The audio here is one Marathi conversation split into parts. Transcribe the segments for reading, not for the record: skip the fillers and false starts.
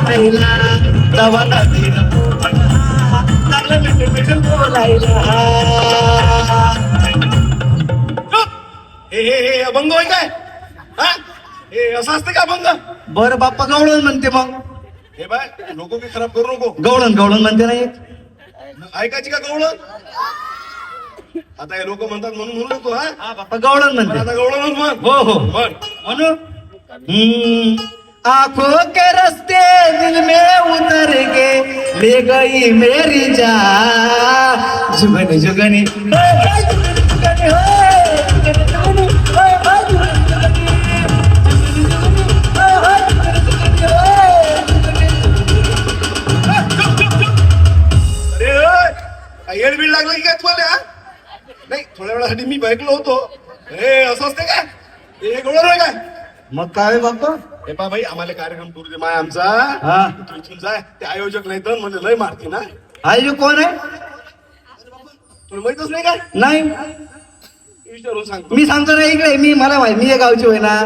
बोलायला तवा नदीनं लागलं मिठ बोलायला. हे हे हे अभंग होय काय? हा हे असं असतं का अभंग? बरं बाप्पा गवळण म्हणते मग. हे बाय लोक बी खराब करू नको. गवळण गवळण म्हणते नाही ऐकायची का गवळण? आता हे लोक म्हणतात म्हणून म्हणू नको. हा बाप्पा गवळण म्हणते. आता गवळण मग. हो हो बर म्हणू. आंखों के रास्ते दिल में उतर के ले गई मेरी जान. जुगनी जुगनी येडबीड लागलं की काय तुम्हाला? नाही थोड्या वेळासाठी मी ऐकलो होतो. हे असं असते काय? हे गवळण होय काय? मग काय बाप्पा. हे पा भाई आम्हाला कार्यक्रम करू दे माय आमचा. हा तू इथून जाय. ते आयोजक नाही तर म्हणजे लय मारते ना. आयोजक कोण आहे? तुला माहितच नाही काय? नाही विचारून सांगतो. मी सांगतो ना इकडे. मी मला माहिती मी या गावची होय ना.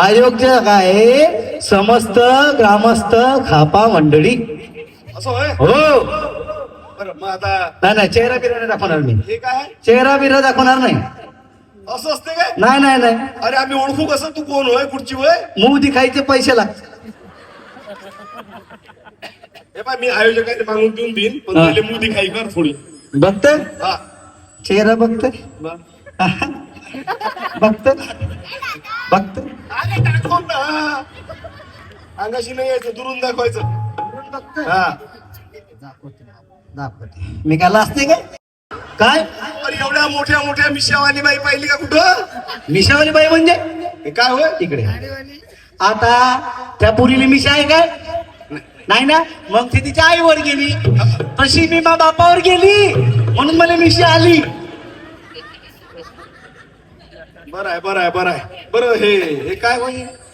आयोजक काय समस्त ग्रामस्थ खापा मंडळी. असं होय. हो बरं मग आता नाही नाही चेहरा बिरा नाही दाखवणार मी. हे काय? चेहरा बिरा दाखवणार नाही. असं असते काय? नाही नाही नाही अरे आम्ही ओळखू कसं तू कोण होय कुठची होय? मूग दिखायचे पैसे लागतात. हे पाय मी आयोजकांनी मागून देऊन देईन पण हा. पहिले मुदी खाई कर थोडी. बघतोय हा चेहरा बघतोय बरं. बघतोय बघतोय. अरे दाखव ना. अंगाशी नाही यायचं दुरून दाखवायचं. हा दाखवते मी काय लाजते काय? काय अरे एवढ्या मोठ्या मोठ्या मिशावाली बाई पाहिली का कुठं? मिशावाली बाई म्हणजे हे काय होय? इकडे. आता त्या पुरीला मिशा आहे काय? नाही ना. मग ती तिच्या आईवर गेली तशी मी मा बापावर गेली म्हणून मला मिशी आली. बरं आहे बरं आहे बरं आहे. बरं हे हे काय होय?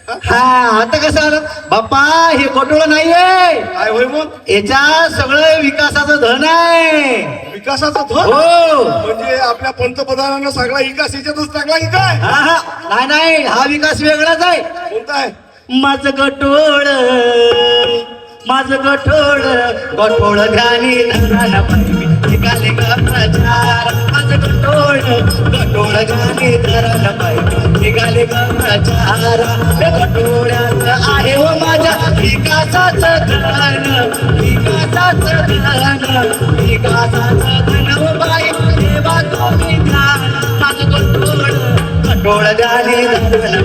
हा? हा आता कसं आलं बाप्पा. हे कोटोळं नाहीये. काय होय मग? याच्या सगळं विकासाचं धन आहे. विकासाचा धन? हो म्हणजे आपल्या पंतप्रधानांना सगळा विकास याच्यातच टाकला की काय? हा हा नाही नाही हा विकास वेगळाच आहे. कोणता आहे? माझं गटोळ माझं गठोळ गठोळ ध्यानी धराला पाहिजे निघाले का प्रचार. माझं गठोळ गठोळ ध्यानी धराला पाहिजे निघाले का प्रचार. गठोळ्यात आहे हो माझ्या विकासाचं धन विकासाचं धन विकासाचं धन हो बाई देवा तुम्ही ध्यान. माझं गठोळ गठोळ ध्यानी धराला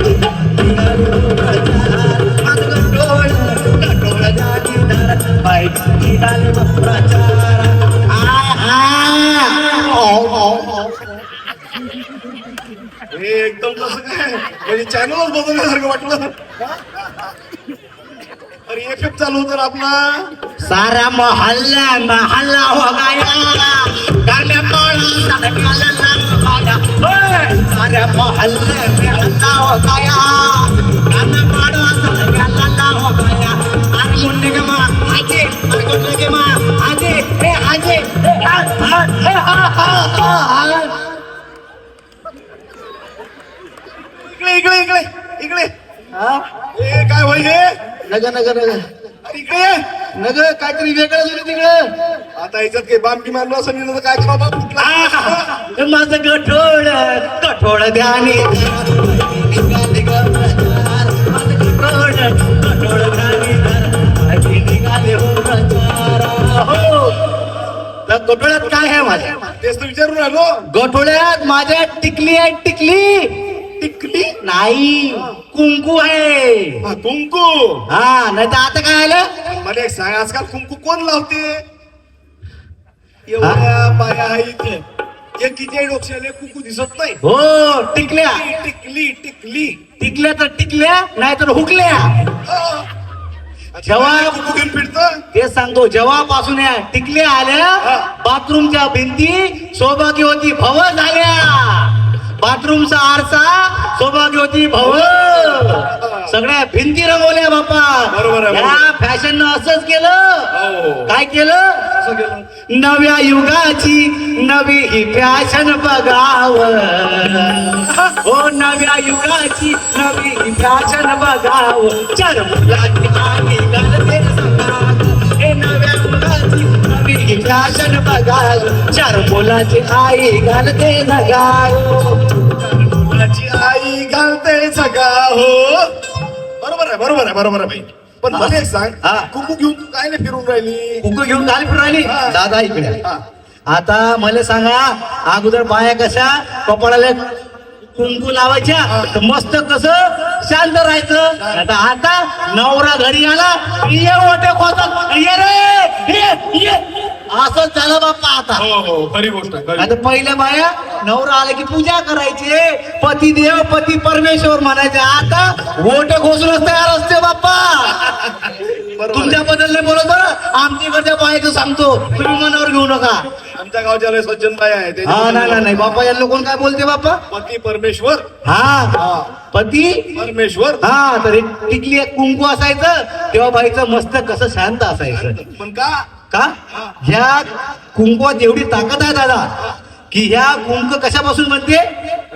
निघाले प्रचार. माझं गठोळ गठोळ ध्यानी हे एकदम कसं काय म्हणजे चॅनलच बदलण्यासारखं वाटलं. अरे एफ चालू होतं ना आपला. सारा मोहल्ला मोहल्ला हो गया गाण्या सारा मोहल्ले में हल्ला हो गया गाना पाड़ा हल्ला हो गया. आणि मुन्ने के माँ आजे मुन्ने के माँ आजे हे आजे इकडे इकडे इकडे इकडे. हे काय होय हे? नग नग नग अरे इकडे ये. नग काहीतरी वेगळं झालं तिकडं. आता याच्यात काही बांबी मारलं असं नाही तर काय बाबा कुठला? माझं गठोळ गठोळ ध्यानी गठोळ ध्यानी निघाले हो प्रचार. हो गठोळ्यात काय आहे माझ्या? तेच तर विचारून राहिलो. गठोळ्यात माझ्या टिकली आहे. टिकली टिकली नाही कुंकू आहे. हा, कुंकू. हा नाही तर आता काय आलं? मला एक सांग आजकाल कुंकू कोण लावते? एवढ्या बाया इथे एकीच्या डोक्याला कुंकू दिसत नाही. हो टिकल्या टिकली टिकली टिकल्या तर टिकल्या नाही तर हुकल्या. जेव्हा कुंकू घेऊन फिरतं ते सांगतो जेव्हापासून या टिकल्या आल्या बाथरूमच्या भिंती सौभाग्यवती भव झाल्या. बाथरूमचा आरसा सौभाग्यवती भव सगळ्या भिंती रंगवल्या बाप्पा. बरोबर आहे, या फॅशन असंच केलं. हो. काय केलं? असं केलं. नव्या युगाची नवी ही फॅशन बघाव. हो नव्या युगाची नवी ही फॅशन बघाव. चार मुलांची आणि घालते सांगा फॅशन बघाय चार मुलाची आई घालते नगाय मुलाची आई घालते सगा हो. बरोबर आहे बाई. पण मला एक सांग, हा. कुकू घेऊन तू काय नाही फिरून राहिली? कुंकू घेऊन काय फिरून राहिली हा. दादा इकडे हा. आता मला सांगा अगोदर बाया कशा कपाळाला कुंकू लावायच्या तर मस्त कसं शांत राहायचं. आता नवरा घरी आला ये ओटे खोचत ये रे ये असं झालं बाप्पा आता. हो खरी गोष्ट आहे, खरी. आता पहिल्या बाया नवरा आला की पूजा करायचे पती देव पती परमेश्वर म्हणायचे. आता ओटे घोषूनच तयार असते बाप्पा. बरोबर आहे. तुमच्याबद्दल नाही बोलत बरं आमच्याकडच्या बायाचं सांगतो तुम्ही मनावर घेऊ नका. आमच्या गावच्या लय सज्जन बाई आहे हा नाही बाप्पा यांना कोण काय बोलते बाप्पा. पती परमेश्वर. हा पती परमेश्वर. हा तर एक टिकली एक कुंकू असायचं तेव्हा बाईचं मस्त कसं शांत असायचं. पण का? का ह्या कुंकवात एवढी ताकद आहे दादा की ह्या कुंक कशापासून म्हणते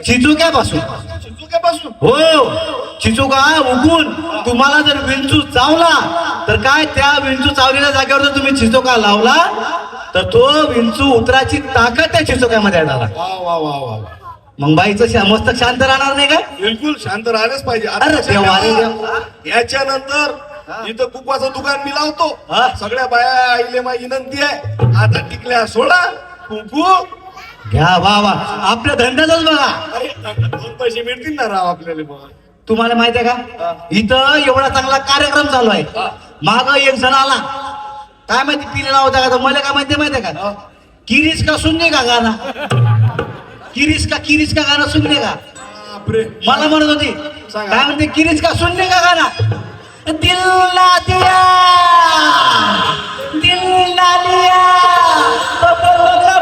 चिचुक्यापासून. चिंचुक्यापासून. हो चिचुका उगून तुम्हाला जर विंचू चावला तर काय त्या विंचू चावलेल्या जागेवर जर तुम्ही चिचोका लावला तर तो विंचू उतराची ताकद त्या चिचोक्यामध्ये आहे दादा. वा. मग बाईचं मस्त शांत राहणार नाही काय. बिलकुल शांत राहिलंच पाहिजे. अरे देवा, अरे देवा. याच्यानंतर इथं कुकवाचं दुकान मी लावतो. हा. सगळ्या बाया आईले माझी विनंती आहे आता टिकल्या सोडा कुकू. घ्या वा आपल्या धंद्याचाच बघा. अरे 2 पैसे मिळतील ना राव आपल्याला मग. तुम्हाला माहिती आहे का इथं एवढा चांगला कार्यक्रम चालू आहे. माग एक जण आला काय माहिती पिलेला होता का तर मला काय माहितीये का किरीस का सुनने का गाणं किरीस का गाणं सुनने का. बापरे. मला म्हणत होती सांगा. काय म्हणते किरीस का सुनने का गाणं दिल ना दिया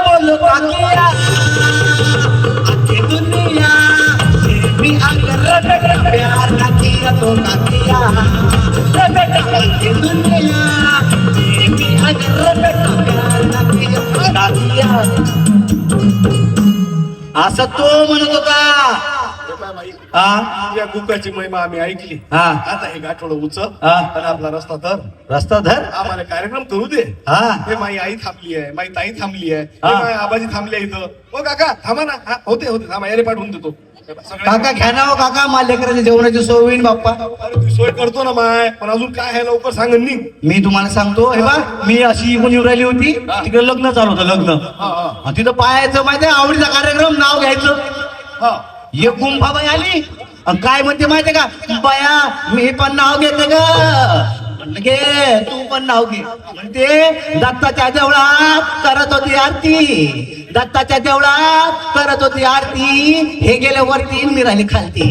बोलो का किया आधी दुनिया भी अगर प्यार ना किया तो का किया आधी दुनिया भी अगर प्यार ना किया तो का किया असं तो म्हणत होता. हे पाय बाई, हा या कुकाची महिमा आम्ही ऐकली. हा. आता हे गाठोडं उचल हा. आणि आपला रस्ता धर. रस्ता धर. आम्हाला कार्यक्रम करू दे. हा हे माई आई थांबली आहे माई ताई थांबली आहे हा. हे माई आबाजी थांबली आहे इथं. ओ काका थांबा ना. हा, होते थांबा याले पाठवून देतो. सगळ्या- काका घ्या ना हो काका माझ्या लेकराच्या जेवणाची सोय होईल बाप्पा. अरे तू सोय करतो ना माय पण अजून काय आहे लवकर सांग नी. मी तुम्हाला सांगतो हे बा मी अशी इकडून येऊन राहिली होती तिकडे लग्न चालू होतं लग्न. आणि तिथं पाहायचं माहितीये आवडीचा कार्यक्रम नाव घ्यायचं. हा. एक गुंफाबाई आली आणि काय म्हणते माहितीये का बाया मी पण नाव घेते ग. म्हणलं घे तू पण नाव घे. म्हणते दत्ताच्या देवळात करत होती आरती दत्ताच्या देवळात करत होती आरती हे गेल्या वरती मी राहिली खालती.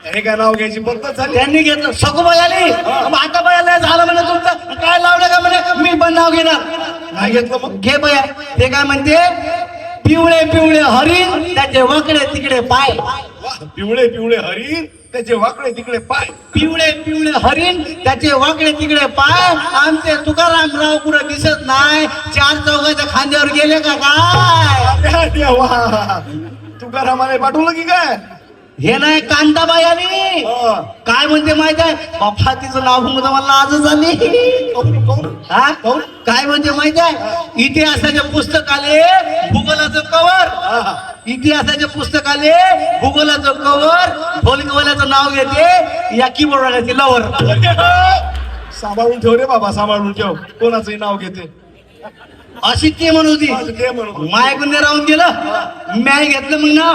हे काय नाव घ्यायची पद्धत झाली. त्यांनी घेतलं सगुबाई आली आता बायाला झालं म्हणे तुमचं काय लावलं का म्हणे मी पण नाव घेणार. काय घेतलं मग. घे बया ते काय म्हणते पिवळे पिवळे हरिण त्याचे वकडे तिकडे पाय. वा, पिवळे हरिण त्याचे वाकडे तिकडे पाय. पिवळे पिवळे हरिण त्याचे वाकडे तिकडे पाय. आमचे तुकारामराव कुठं दिसत नाही 4 चौघाच्या खांद्यावर गेले का काय. अरे देवा. तुकारामाने पाठवलं की काय. हे नाही कांताबाई आली हा. काय म्हणते माहित आहे बाप्पा तिचं नाव म्हणून मला आजच आली. काहून? हा काय म्हणजे माहित आहे इतिहासाचे पुस्तक आले भूगोलाचं कवर. हा. इतिहासाचे पुस्तक आले भूगोलाचं कवर भूगोलाचं नाव घेते या कीबोर्ड लवर. सांभाळून ठेव रे बाबा सांभाळून ठेव कोणाचंही नाव घेते. अशी ती म्हणत होती ते म्हणून मायकडून राहून गेलं म्याय घेतलं मग नाव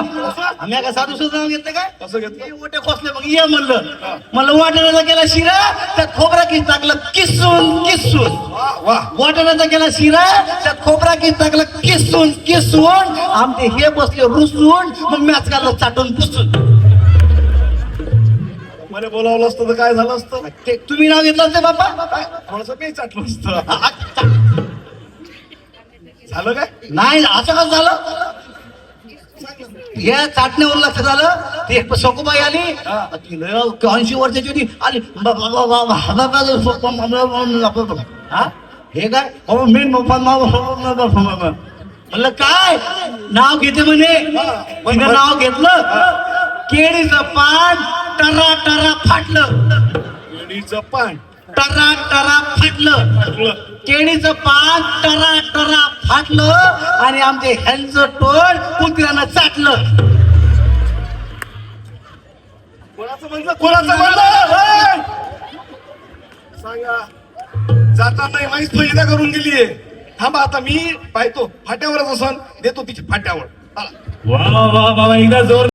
आम्ही का साधू सुद्धा नाव घेतलं काय कसं घेतलं. मोठे खोसले मग ये म्हणलं वाटण्याचा केला शिरा त्यात खोबरा किस टाकलं किसून वा वा. वाटण्याचा केला शिरा त्यात खोबरा किस टाकलं किसून आमचे हे बसले रुसून मग मॅच काढलं चाटून पुसून. मला बोलावलं असतं तर काय झालं असतं. ते तुम्ही नाव घेतलं असते बाप्पा थोडस काही चाटलं असतं. झालं काय. नाही असं कसं झालं या चाटण्यावर लक्ष झालं ते सकोबाई आली ती 80 वर्षाची होती आली हा हे काय म्हणलं काय नाव घेते म्हणे तिनं नाव घेतलं केळीचं पान टरा फाटलं. केळीचं पान टरा टरा फाटलं, केळीचं पान टरा टरा फाटलं आणि आमचे ह्यांचं टोळ कुत्र्यानं चाटलं. कोणाचं म्हणलं सांगा. जाताना माहीत फजिता करून गेलीये. थांबा आता मी पाहतो फाट्यावरच असन, देतो तिच्या फाट्यावर. वा वा वा एकदा जोर